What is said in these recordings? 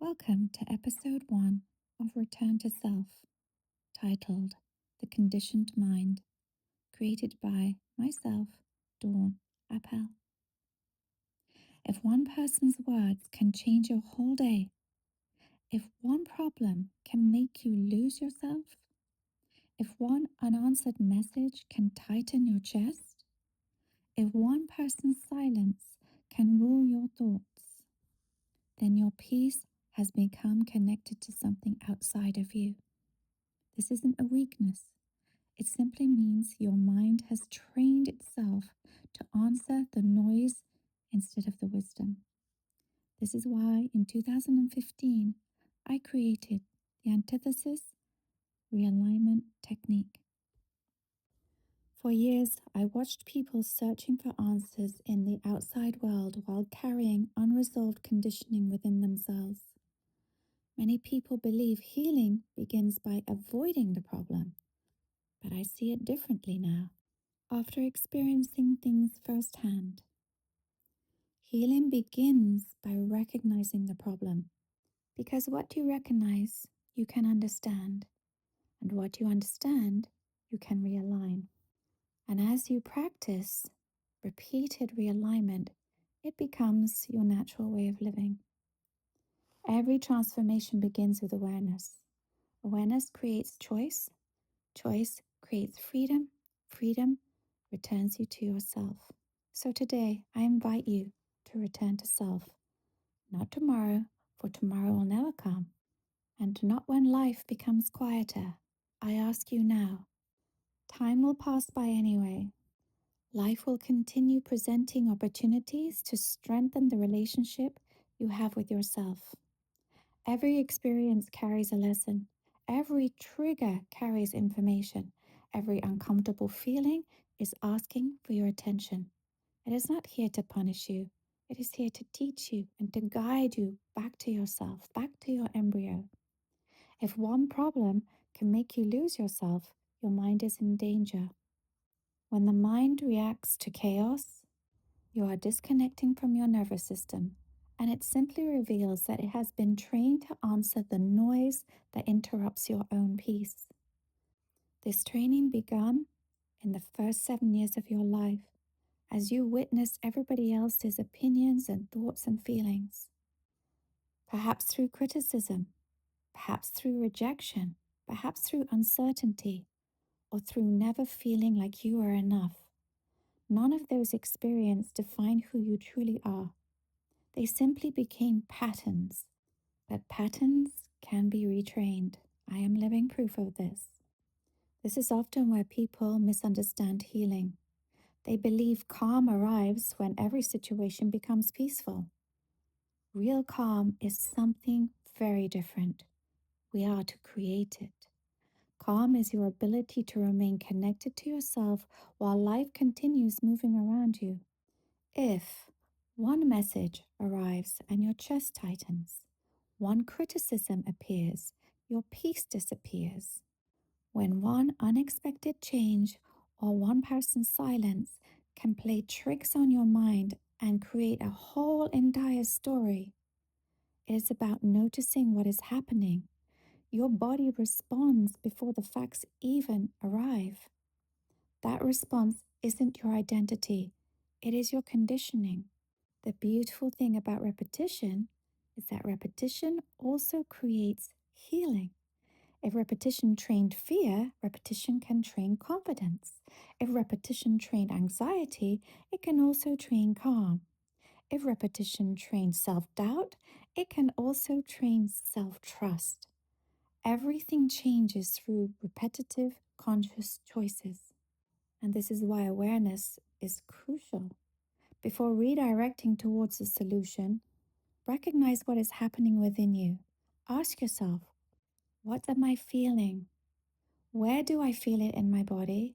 Welcome to episode 1 of Return to Self, titled The Conditioned Mind, created by myself, Dawn Appel. If one person's words can change your whole day, if one problem can make you lose yourself, if one unanswered message can tighten your chest, if one person's silence can rule your thoughts, then your peace has become connected to something outside of you. This isn't a weakness. It simply means your mind has trained itself to answer the noise instead of the wisdom. This is why in 2015, I created the Antithesis realignment technique. For years, I watched people searching for answers in the outside world while carrying unresolved conditioning within themselves. Many people believe healing begins by avoiding the problem, but I see it differently now. After experiencing things firsthand, healing begins by recognizing the problem. Because what you recognize, you can understand, and what you understand, you can realign. And as you practice repeated realignment, it becomes your natural way of living. Every transformation begins with awareness. Awareness creates choice. Choice creates freedom. Freedom returns you to yourself. So today, I invite you to return to self. Not tomorrow, for tomorrow will never come. And not when life becomes quieter. I ask you now. Time will pass by anyway. Life will continue presenting opportunities to strengthen the relationship you have with yourself. Every experience carries a lesson. Every trigger carries information. Every uncomfortable feeling is asking for your attention. It is not here to punish you. It is here to teach you and to guide you back to yourself, back to your embryo. If one problem can make you lose yourself, your mind is in danger. When the mind reacts to chaos, you are disconnecting from your nervous system, and it simply reveals that it has been trained to answer the noise that interrupts your own peace. This training began in the first 7 years of your life as you witnessed everybody else's opinions and thoughts and feelings. Perhaps through criticism, perhaps through rejection, perhaps through uncertainty, or through never feeling like you are enough. None of those experiences define who you truly are. They simply became patterns, but patterns can be retrained. I am living proof of this. This is often where people misunderstand healing. They believe calm arrives when every situation becomes peaceful. Real calm is something very different. We are to create it. Calm is your ability to remain connected to yourself while life continues moving around you. If one message arrives and your chest tightens, one criticism appears, your peace disappears. When one unexpected change or one person's silence can play tricks on your mind and create a whole entire story, it is about noticing what is happening. Your body responds before the facts even arrive. That response isn't your identity, it is your conditioning. The beautiful thing about repetition is that repetition also creates healing. If repetition trained fear, repetition can train confidence. If repetition trained anxiety, it can also train calm. If repetition trains self-doubt, it can also train self-trust. Everything changes through repetitive, conscious choices. And this is why awareness is crucial. Before redirecting towards a solution, recognize what is happening within you. Ask yourself, what am I feeling? Where do I feel it in my body?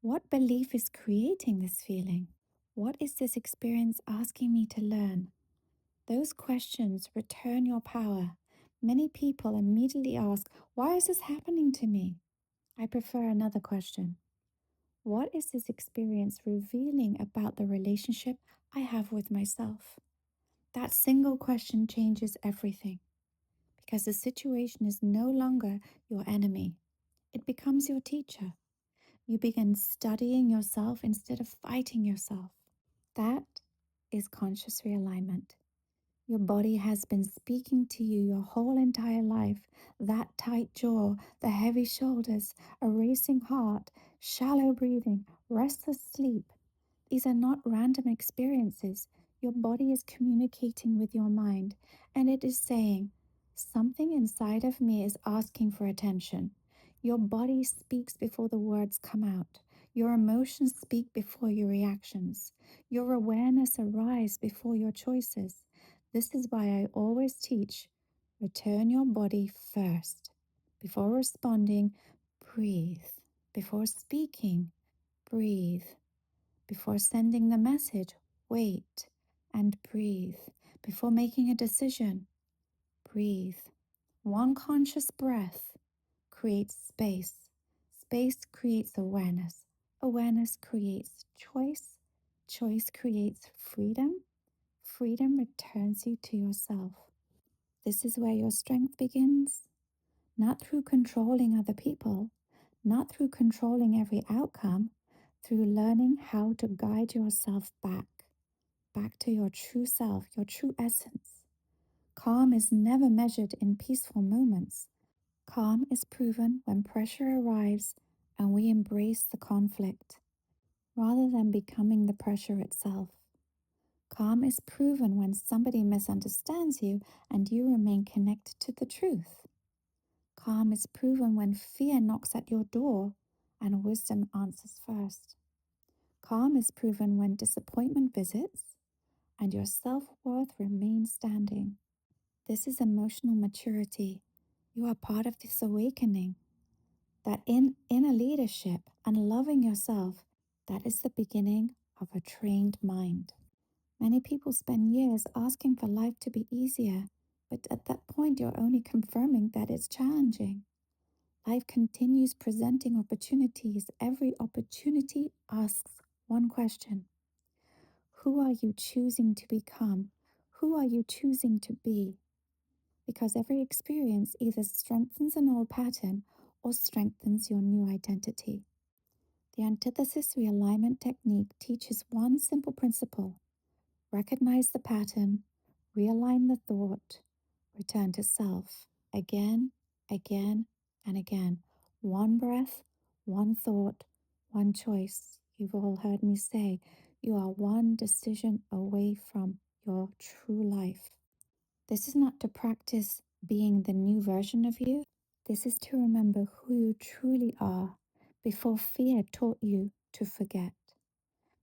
What belief is creating this feeling? What is this experience asking me to learn? Those questions return your power. Many people immediately ask, why is this happening to me? I prefer another question. What is this experience revealing about the relationship I have with myself? That single question changes everything. because the situation is no longer your enemy. It becomes your teacher. You begin studying yourself instead of fighting yourself. That is conscious realignment. Your body has been speaking to you your whole entire life. That tight jaw, the heavy shoulders, a racing heart, shallow breathing, restless sleep. These are not random experiences. Your body is communicating with your mind, and it is saying, something inside of me is asking for attention. Your body speaks before the words come out. Your emotions speak before your reactions. Your awareness arrives before your choices. This is why I always teach, return your body first. Before responding, breathe. Before speaking, breathe. Before sending the message, wait and breathe. Before making a decision, breathe. One conscious breath creates space. Space creates awareness. Awareness creates choice. Choice creates freedom. Freedom returns you to yourself. This is where your strength begins, not through controlling other people, not through controlling every outcome, through learning how to guide yourself back to your true self, your true essence. Calm is never measured in peaceful moments. Calm is proven when pressure arrives and we embrace the conflict rather than becoming the pressure itself. Calm is proven when somebody misunderstands you and you remain connected to the truth. Calm is proven when fear knocks at your door and wisdom answers first. Calm is proven when disappointment visits and your self-worth remains standing. This is emotional maturity. You are part of this awakening that in inner leadership and loving yourself, that is the beginning of a trained mind. Many people spend years asking for life to be easier, but at that point you're only confirming that it's challenging. Life continues presenting opportunities. Every opportunity asks one question. Who are you choosing to become? Who are you choosing to be? Because every experience either strengthens an old pattern or strengthens your new identity. The antithesis realignment technique teaches one simple principle. Recognize the pattern, realign the thought, return to self again, again, and again. One breath, one thought, one choice. You've all heard me say, you are one decision away from your true life. This is not to practice being the new version of you. This is to remember who you truly are before fear taught you to forget,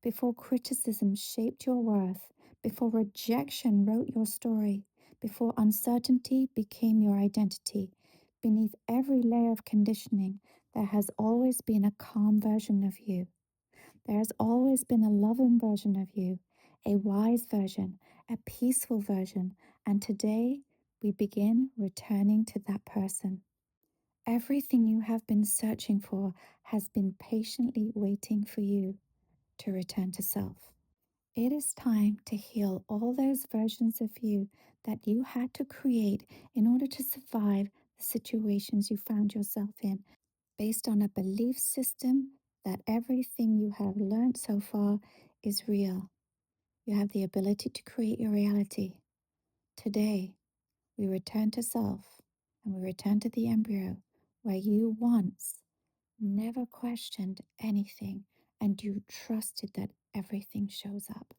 before criticism shaped your worth, before rejection wrote your story, before uncertainty became your identity. Beneath every layer of conditioning, there has always been a calm version of you. There has always been a loving version of you, a wise version, a peaceful version, and today we begin returning to that person. Everything you have been searching for has been patiently waiting for you to return to self. It is time to heal all those versions of you that you had to create in order to survive the situations you found yourself in, based on a belief system that everything you have learned so far is real. You have the ability to create your reality. Today, we return to self and we return to the embryo where you once never questioned anything and you trusted that everything shows up.